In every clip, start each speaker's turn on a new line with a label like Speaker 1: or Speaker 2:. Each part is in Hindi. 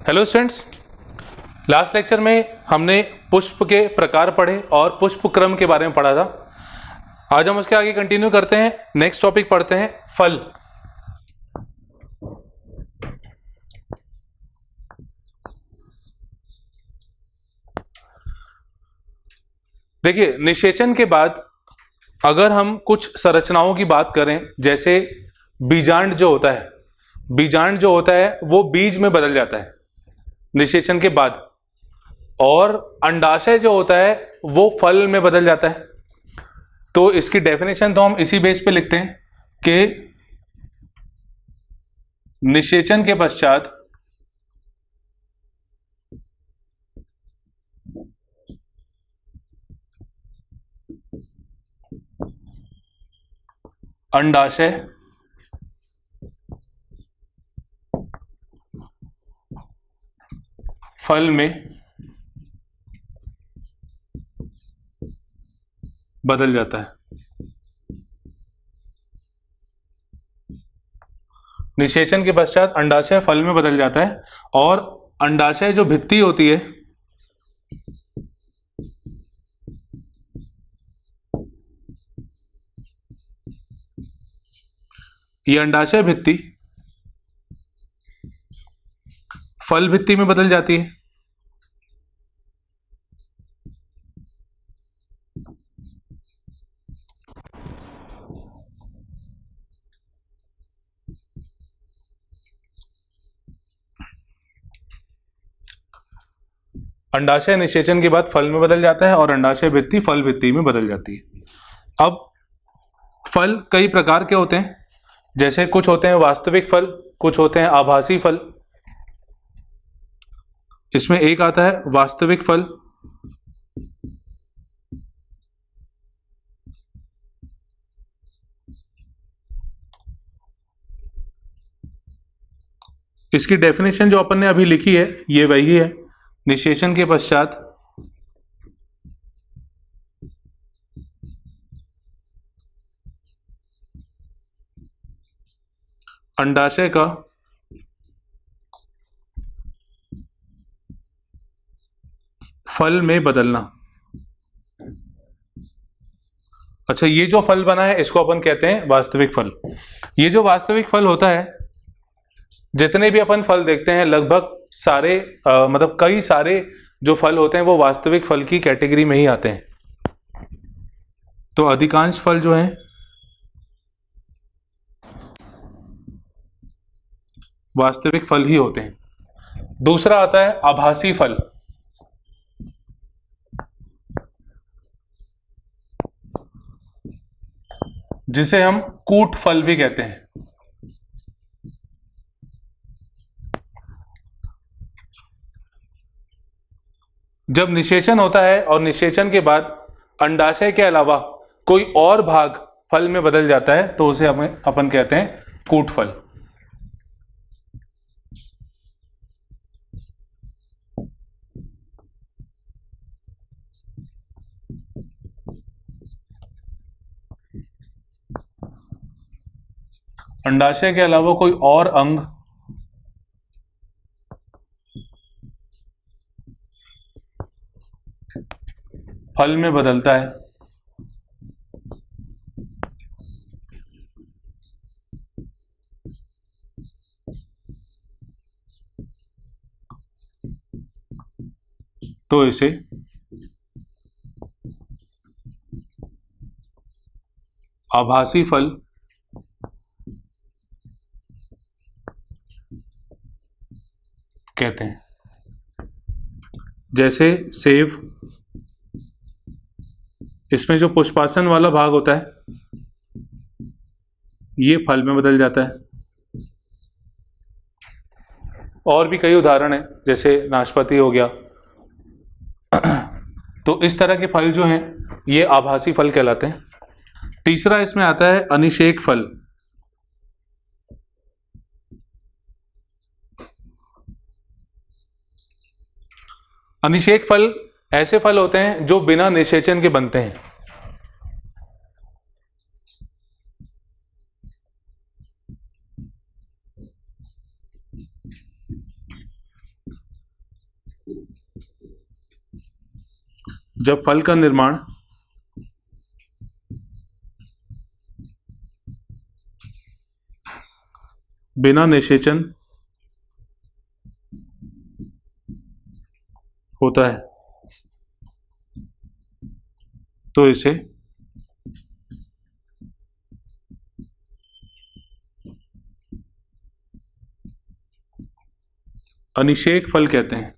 Speaker 1: हेलो स्टूडेंट्स, लास्ट लेक्चर में हमने पुष्प के प्रकार पढ़े और पुष्प क्रम के बारे में पढ़ा था। आज हम उसके आगे कंटिन्यू करते हैं। नेक्स्ट टॉपिक पढ़ते हैं फल। देखिए, निषेचन के बाद अगर हम कुछ संरचनाओं की बात करें, जैसे बीजांड जो होता है, बीजांड जो होता है वो बीज में बदल जाता है निषेचन के बाद, और अंडाशय जो होता है वो फल में बदल जाता है। तो इसकी डेफिनेशन तो हम इसी बेस पे लिखते हैं कि निषेचन के पश्चात अंडाशय फल में बदल जाता है। निषेचन के पश्चात अंडाशय फल में बदल जाता है, और अंडाशय जो भित्ति होती है ये अंडाशय भित्ति फल भित्ति में बदल जाती है। अंडाशय निषेचन के बाद फल में बदल जाता है और अंडाशय भित्ति फल भित्ति में बदल जाती है। अब फल कई प्रकार के होते हैं, जैसे कुछ होते हैं वास्तविक फल, कुछ होते हैं आभासी फल। इसमें एक आता है वास्तविक फल, इसकी डेफिनेशन जो अपन ने अभी लिखी है ये वही है। निषेचन के पश्चात अंडाशय का फल में बदलना। अच्छा, ये जो फल बना है इसको अपन कहते हैं वास्तविक फल। ये जो वास्तविक फल होता है, जितने भी अपन फल देखते हैं लगभग सारे मतलब कई सारे जो फल होते हैं वो वास्तविक फल की कैटेगरी में ही आते हैं। तो अधिकांश फल जो हैं वास्तविक फल ही होते हैं। दूसरा आता है आभासी फल, जिसे हम कूट फल भी कहते हैं। जब निषेचन होता है और निषेचन के बाद अंडाशय के अलावा कोई और भाग फल में बदल जाता है तो उसे अपन कहते हैं कूट फल। अंडाशय के अलावा कोई और अंग फल में बदलता है तो इसे आभासी फल कहते हैं। जैसे सेब, इसमें जो पुष्पासन वाला भाग होता है ये फल में बदल जाता है। और भी कई उदाहरण हैं, जैसे नाशपाती हो गया। तो इस तरह के फल जो हैं ये आभासी फल कहलाते हैं। तीसरा इसमें आता है अनिषेक फल। अनिषेक फल ऐसे फल होते हैं जो बिना निषेचन के बनते हैं। जब फल का निर्माण बिना निषेचन होता है तो इसे अनिषेक फल कहते हैं।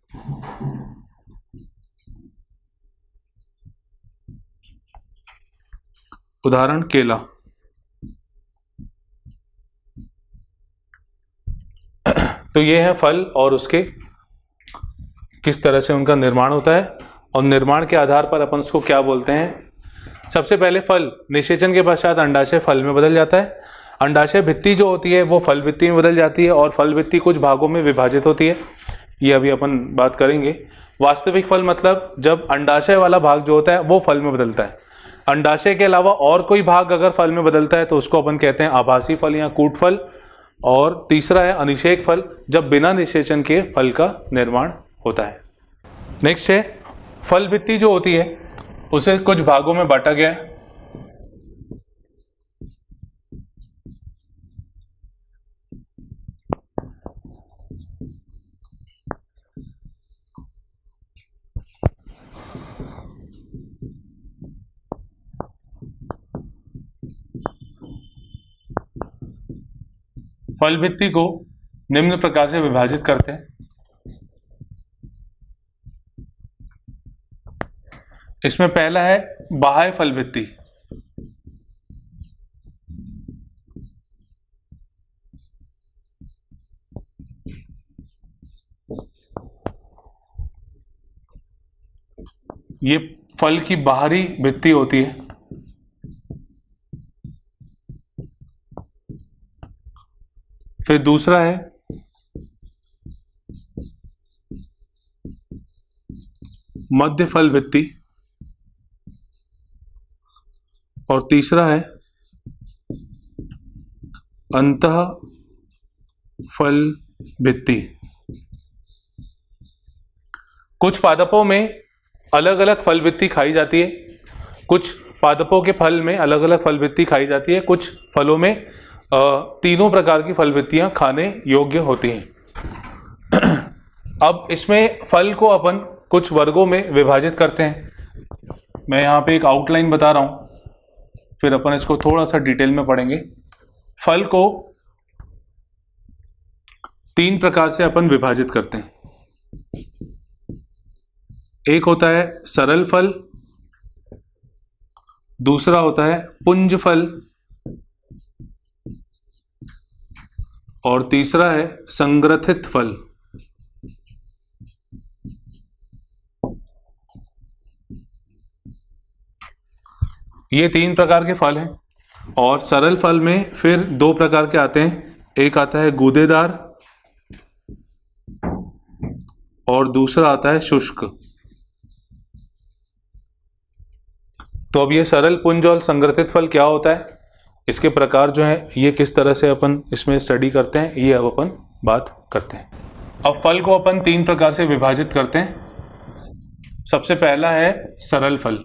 Speaker 1: उदाहरण केला। तो ये है फल और उसके किस तरह से उनका निर्माण होता है और निर्माण के आधार पर अपन उसको क्या बोलते हैं। सबसे पहले फल निषेचन के पश्चात अंडाशय फल में बदल जाता है। अंडाशय भित्ति जो होती है वो फल भित्ति में बदल जाती है और फल भित्ति कुछ भागों में विभाजित होती है। ये अभी अपन बात करेंगे। वास्तविक फल मतलब जब अंडाशय वाला भाग जो होता है वो फल में बदलता है। अंडाशय के अलावा और कोई भाग अगर फल में बदलता है तो उसको अपन कहते हैं आभासी फल या कूट फल। और तीसरा है अनिषेक फल, जब बिना निषेचन के फल का निर्माण होता है। नेक्स्ट है फल भित्ति जो होती है उसे कुछ भागों में बांटा गया है। फल भित्ति को निम्न प्रकार से विभाजित करते हैं। इसमें पहला है बाह्य फल भित्ति। ये फल की बाहरी भित्ति होती है। फिर दूसरा है मध्य फल भित्ति और तीसरा है अंतः फल भित्ति। कुछ पादपों में अलग अलग फल भित्ति खाई जाती है। कुछ पादपों के फल में अलग अलग फल भित्ति खाई जाती है। कुछ फलों में तीनों प्रकार की फल भित्तियां खाने योग्य होती हैं। अब इसमें फल को अपन कुछ वर्गों में विभाजित करते हैं। मैं यहाँ पे एक आउटलाइन बता रहा हूँ, फिर अपन इसको थोड़ा सा डिटेल में पढ़ेंगे। फल को तीन प्रकार से अपन विभाजित करते हैं। एक होता है सरल फल, दूसरा होता है पुंज फल और तीसरा है संग्रथित फल। ये तीन प्रकार के फल हैं और सरल फल में फिर दो प्रकार के आते हैं। एक आता है गूदेदार और दूसरा आता है शुष्क। तो अब ये सरल, पुंज और संग्रथित फल क्या होता है, इसके प्रकार जो है ये किस तरह से अपन इसमें स्टडी करते हैं, ये अब अपन बात करते हैं। अब फल को अपन तीन प्रकार से विभाजित करते हैं। सबसे पहला है सरल फल।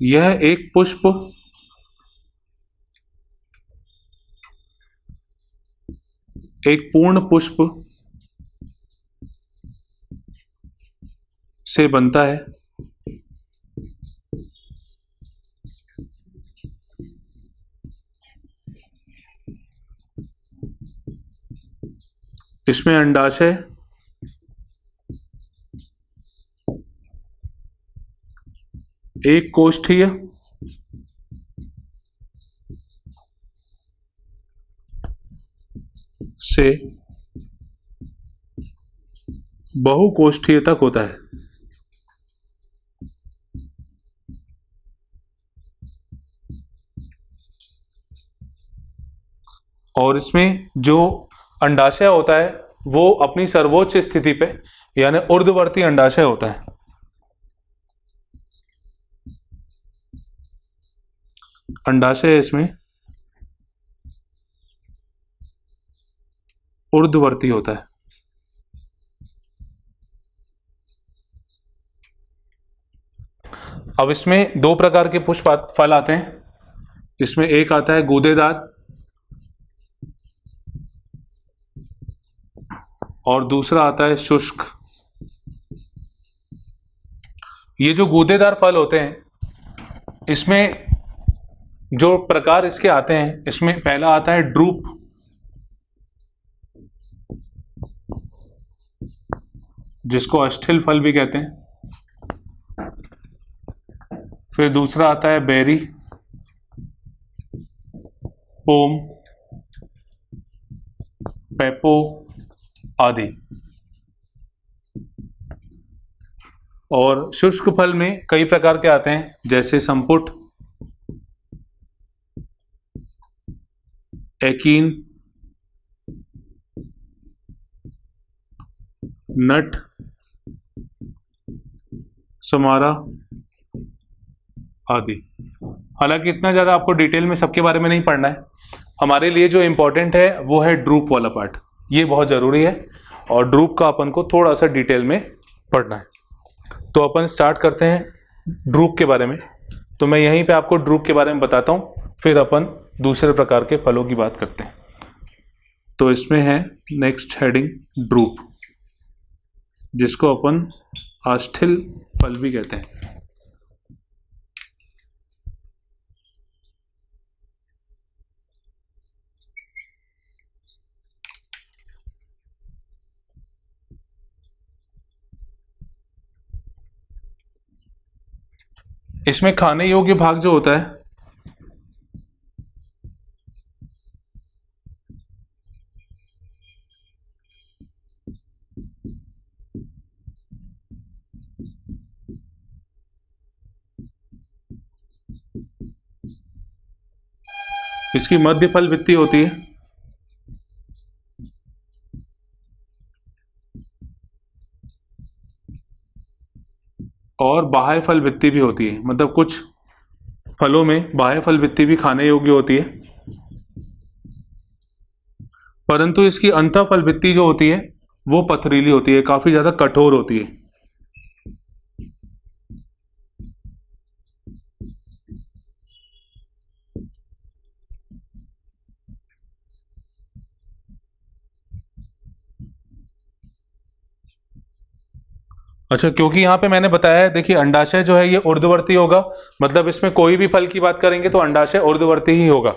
Speaker 1: यह एक पुष्प एक पूर्ण पुष्प से बनता है। इसमें अंडाशय, एक कोष्ठीय से बहुकोष्ठीय तक होता है। और इसमें जो अंडाशय होता है वो अपनी सर्वोच्च स्थिति पे यानी ऊर्ध्ववर्ती अंडाशय होता है। अंडाशय है इसमें ऊर्ध्ववर्ती होता है। अब इसमें दो प्रकार के पुष्प फल आते हैं। इसमें एक आता है गूदेदार और दूसरा आता है शुष्क। ये जो गूदेदार फल होते हैं, इसमें जो प्रकार इसके आते हैं, इसमें पहला आता है ड्रूप, जिसको अस्थिल फल भी कहते हैं। फिर दूसरा आता है बेरी, पोम, पेपो आदि। और शुष्क फल में कई प्रकार के आते हैं, जैसे संपुट, एकीन, नट, समारा आदि। हालांकि इतना ज़्यादा आपको डिटेल में सबके बारे में नहीं पढ़ना है। हमारे लिए जो इम्पोर्टेंट है वो है ड्रूप वाला पार्ट, ये बहुत ज़रूरी है और ड्रूप का अपन को थोड़ा सा डिटेल में पढ़ना है। तो अपन स्टार्ट करते हैं ड्रूप के बारे में। तो मैं यहीं पे आपको ड्रूप के बारे में बताता हूँ, फिर अपन दूसरे प्रकार के फलों की बात करते हैं। तो इसमें है नेक्स्ट हेडिंग ड्रूप, जिसको अपन आस्थिल फल भी कहते हैं। इसमें खाने योग्य भाग जो होता है, इसकी मध्य फल भित्ति होती है, और बाह्य फल भित्ति भी होती है। मतलब कुछ फलों में बाह्य फल भित्ति भी खाने योग्य होती है, परंतु इसकी अंतः फल भित्ति जो होती है वो पथरीली होती है, काफी ज्यादा कठोर होती है। अच्छा, क्योंकि यहाँ पे मैंने बताया है, देखिए अंडाशय जो है ये ऊर्ध्ववर्ती होगा, मतलब इसमें कोई भी फल की बात करेंगे तो अंडाशय ऊर्ध्ववर्ती ही होगा।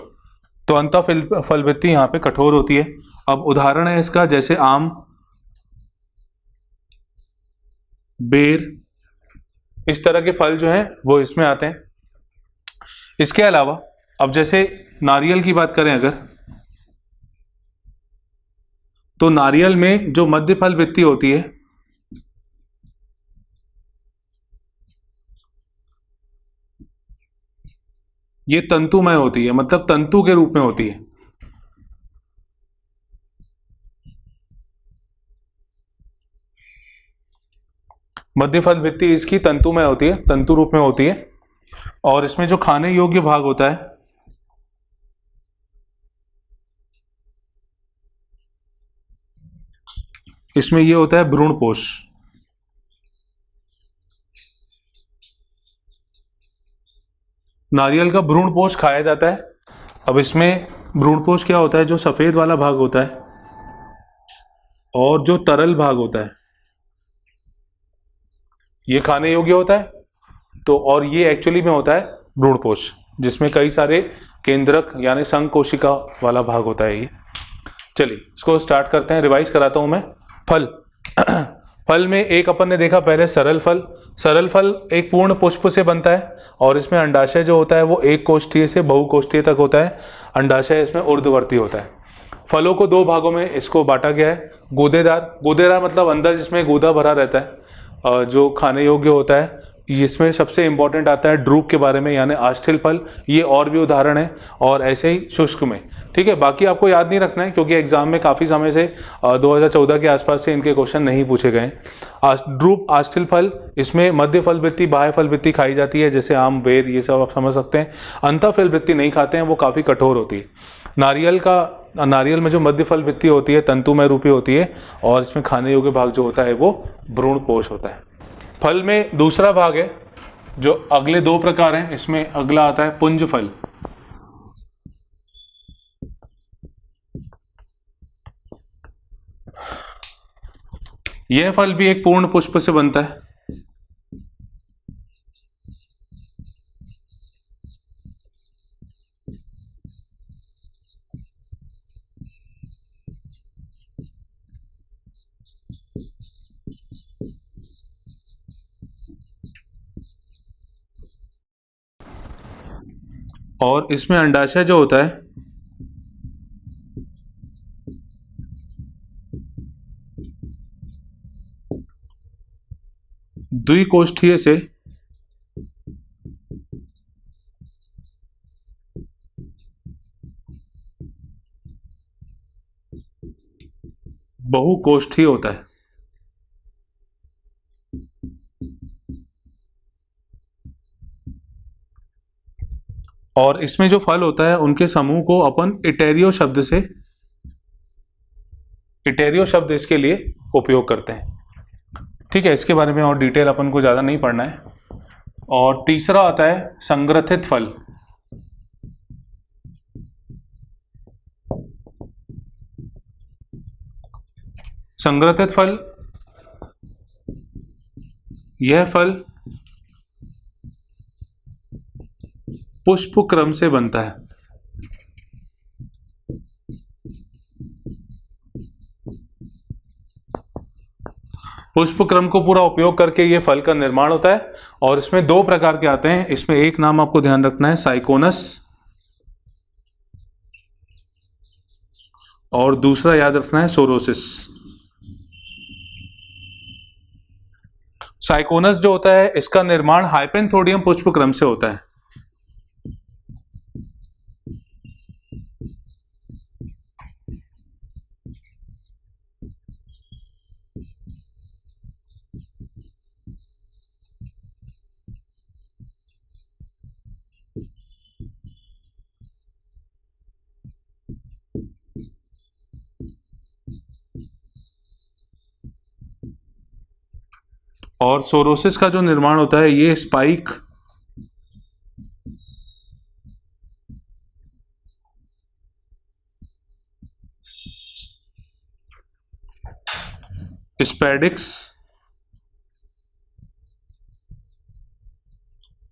Speaker 1: तो अंतः फल भित्ति यहाँ पे कठोर होती है। अब उदाहरण है इसका, जैसे आम, बेर, इस तरह के फल जो हैं वो इसमें आते हैं। इसके अलावा अब जैसे नारियल की बात करें अगर, तो नारियल में जो मध्य फल भित्ति होती है ये तंतुमय होती है, मतलब तंतु के रूप में होती है। मध्य फल भित्ति इसकी तंतुमय होती है, तंतु रूप में होती है। और इसमें जो खाने योग्य भाग होता है इसमें ये होता है भ्रूणपोष। नारियल का भ्रूणपोष खाया जाता है। अब इसमें भ्रूणपोष क्या होता है, जो सफेद वाला भाग होता है और जो तरल भाग होता है ये खाने योग्य होता है। तो और ये एक्चुअली में होता है भ्रूणपोष, जिसमें कई सारे केंद्रक यानी संघ कोशिका वाला भाग होता है ये। चलिए इसको स्टार्ट करते हैं, रिवाइज कराता हूं मैं। फल फल में एक अपन ने देखा पहले सरल फल। सरल फल एक पूर्ण पुष्प से बनता है और इसमें अंडाशय जो होता है वो एक कोष्ठीय से बहुकोष्ठीय तक होता है। अंडाशय इसमें ऊर्ध्ववर्ती होता है। फलों को दो भागों में इसको बांटा गया है। गूदेदार, गूदेदार मतलब अंदर जिसमें गूदा भरा रहता है, जो खाने योग्य होता है। इसमें सबसे इंपॉर्टेंट आता है ड्रूप के बारे में, यानी आष्ठिल फल। ये और भी उदाहरण है, और ऐसे ही शुष्क में। ठीक है, बाकी आपको याद नहीं रखना है क्योंकि एग्जाम में काफ़ी समय से 2014 के आसपास से इनके क्वेश्चन नहीं पूछे गए। ड्रूप आष्ठिल फल, इसमें मध्य फल वृत्ति, बाह्य फल वृत्ति खाई जाती है, जैसे आम, बेर, ये सब आप समझ सकते हैं। अंतः फल वृत्ति नहीं खाते हैं, वो काफ़ी कठोर होती है। नारियल में जो मध्य फल वृत्ति होती है तंतुमय रूपी होती है, और इसमें खाने योग्य भाग जो होता है वो भ्रूण पोष होता है। फल में दूसरा भाग है जो अगले दो प्रकार हैं, इसमें अगला आता है पुंज फल। यह फल भी एक पूर्ण पुष्प से बनता है। और इसमें अंडाशय जो होता है द्विकोष्ठीय से बहुकोष्ठीय होता है। और इसमें जो फल होता है उनके समूह को अपन इटेरियो शब्द इसके लिए उपयोग करते हैं। ठीक है, इसके बारे में और डिटेल अपन को ज़्यादा नहीं पढ़ना है। और तीसरा आता है संग्रथित फल। संग्रथित फल, यह फल पुष्प क्रम से बनता है। पुष्प क्रम को पूरा उपयोग करके ये फल का निर्माण होता है। और इसमें दो प्रकार के आते हैं। इसमें एक नाम आपको ध्यान रखना है, साइकोनस, और दूसरा याद रखना है सोरोसिस। साइकोनस जो होता है इसका निर्माण हाइपेंथोडियम पुष्प क्रम से होता है। और सोरोसिस का जो निर्माण होता है ये स्पाइक स्पैडिक्स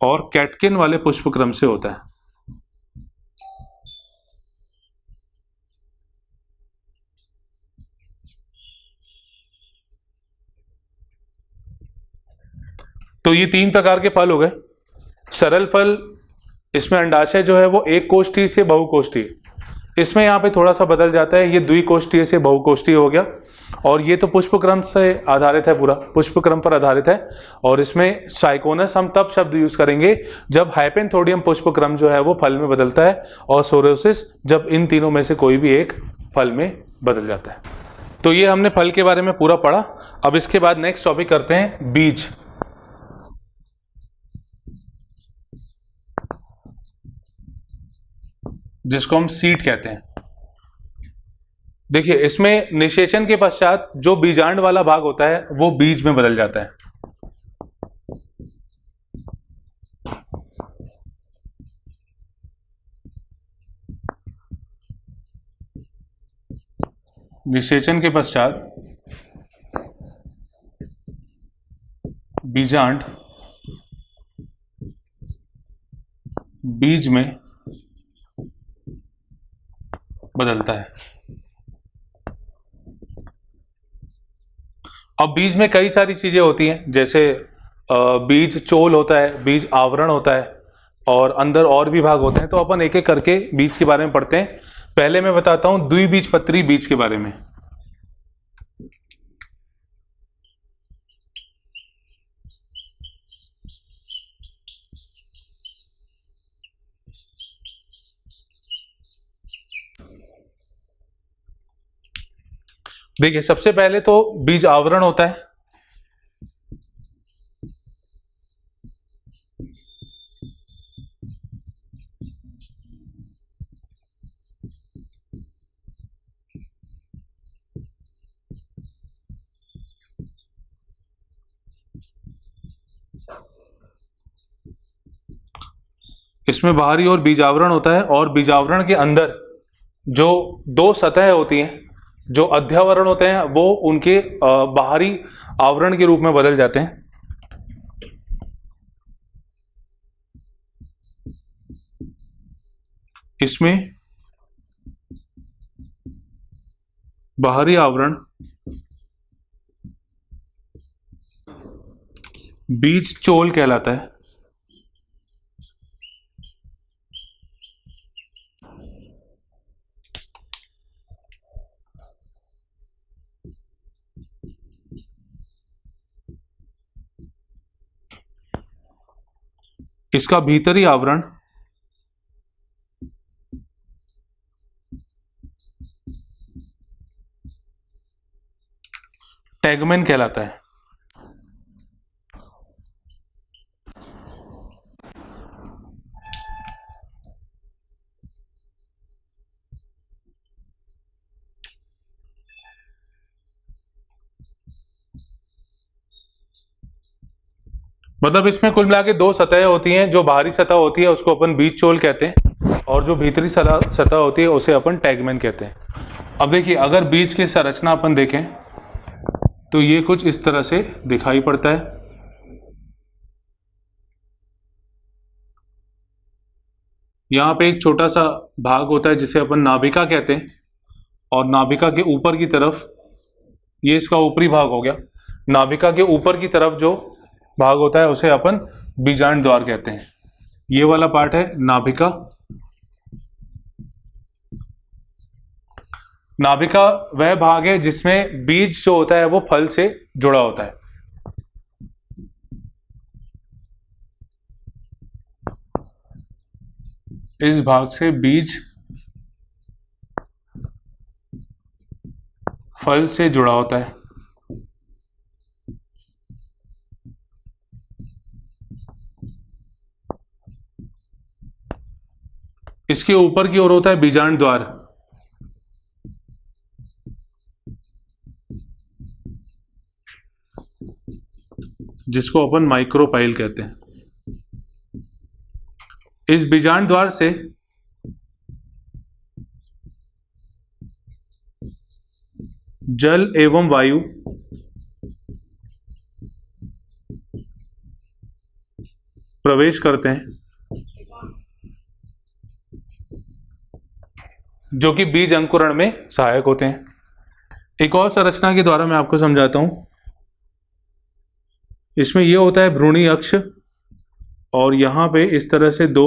Speaker 1: और कैटकिन वाले पुष्प क्रम से होता है। तो ये तीन प्रकार के फल हो गए। सरल फल, इसमें अंडाशय जो है वो एक कोष्ठीय से बहुकोष्ठीय, इसमें यहाँ पे थोड़ा सा बदल जाता है, ये द्विकोष्ठीय से बहुकोष्ठीय हो गया। और ये तो पुष्पक्रम से आधारित है, पूरा पुष्पक्रम पर आधारित है। और इसमें साइकोनस हम तब शब्द यूज करेंगे जब हाइपेंथोडियम पुष्पक्रम जो है वो फल में बदलता है, और सोरोसिस जब इन तीनों में से कोई भी एक फल में बदल जाता है। तो ये हमने फल के बारे में पूरा पढ़ा। अब इसके बाद नेक्स्ट टॉपिक करते हैं बीज। जिसको हम सीड कहते हैं। देखिए, इसमें निषेचन के पश्चात जो बीजांड वाला भाग होता है वो बीज में बदल जाता है। निषेचन के पश्चात बीजांड बीज में बदलता है। अब बीज में कई सारी चीजें होती हैं, जैसे बीज चोल होता है, बीज आवरण होता है, और अंदर और भी भाग होते हैं। तो अपन एक एक करके बीज के बारे में पढ़ते हैं। पहले मैं बताता हूं द्विबीजपत्री बीज के बारे में। देखिए सबसे पहले तो बीज आवरण होता है। इसमें बाहरी और बीजावरण होता है, और बीजावरण के अंदर जो दो सतह होती हैं, जो अध्यावरण होते हैं, वो उनके बाहरी आवरण के रूप में बदल जाते हैं। इसमें बाहरी आवरण बीज चोल कहलाता है। इसका भीतरी आवरण टैगमेन कहलाता है। मतलब इसमें कुल मिला के दो सतहें होती हैं। जो बाहरी सतह होती है उसको अपन बीज चोल कहते हैं, और जो भीतरी सतह होती है उसे अपन टैगमेन कहते हैं। अब देखिए, अगर बीज की संरचना अपन देखें तो ये कुछ इस तरह से दिखाई पड़ता है। यहाँ पे एक छोटा सा भाग होता है जिसे अपन नाभिका कहते हैं, और नाभिका के ऊपर की तरफ, ये इसका ऊपरी भाग हो गया, नाभिका के ऊपर की तरफ जो भाग होता है उसे अपन बीजांड द्वार कहते हैं। ये वाला पार्ट है नाभिका। नाभिका वह भाग है जिसमें बीज जो होता है वो फल से जुड़ा होता है। इस भाग से बीज फल से जुड़ा होता है। इसके ऊपर की ओर होता है बीजांड द्वार, जिसको अपन माइक्रोपाइल कहते हैं। इस बीजांड द्वार से जल एवं वायु प्रवेश करते हैं, जो कि बीज अंकुरण में सहायक होते हैं। एक और संरचना के द्वारा मैं आपको समझाता हूं। इसमें यह होता है भ्रूणी अक्ष, और यहां पे इस तरह से दो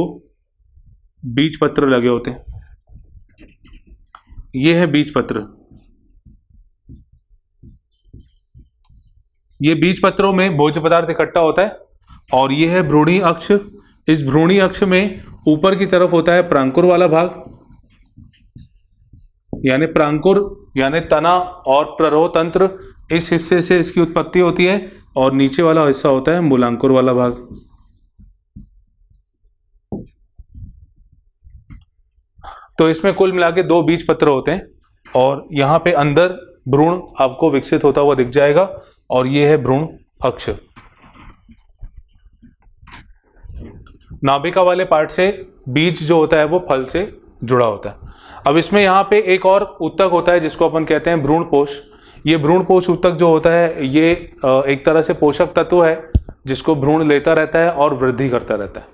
Speaker 1: बीज पत्र लगे होते हैं। यह है बीज पत्र। ये बीज पत्रों में भोज्य पदार्थ इकट्ठा होता है, और यह है भ्रूणी अक्ष। इस भ्रूणी अक्ष में ऊपर की तरफ होता है प्रांकुर वाला भाग, यानी प्रांकुर यानी तना और प्ररोह तंत्र, इस हिस्से से इसकी उत्पत्ति होती है, और नीचे वाला हिस्सा होता है मूलांकुर वाला भाग। तो इसमें कुल मिला के दो बीज पत्र होते हैं, और यहां पे अंदर भ्रूण आपको विकसित होता हुआ दिख जाएगा, और यह है भ्रूण अक्ष। नाभिका वाले पार्ट से बीज जो होता है वो फल से जुड़ा होता है। अब इसमें यहाँ पे एक और ऊतक होता है जिसको अपन कहते हैं भ्रूणपोष। ये भ्रूणपोष ऊतक जो होता है ये एक तरह से पोषक तत्व है जिसको भ्रूण लेता रहता है और वृद्धि करता रहता है।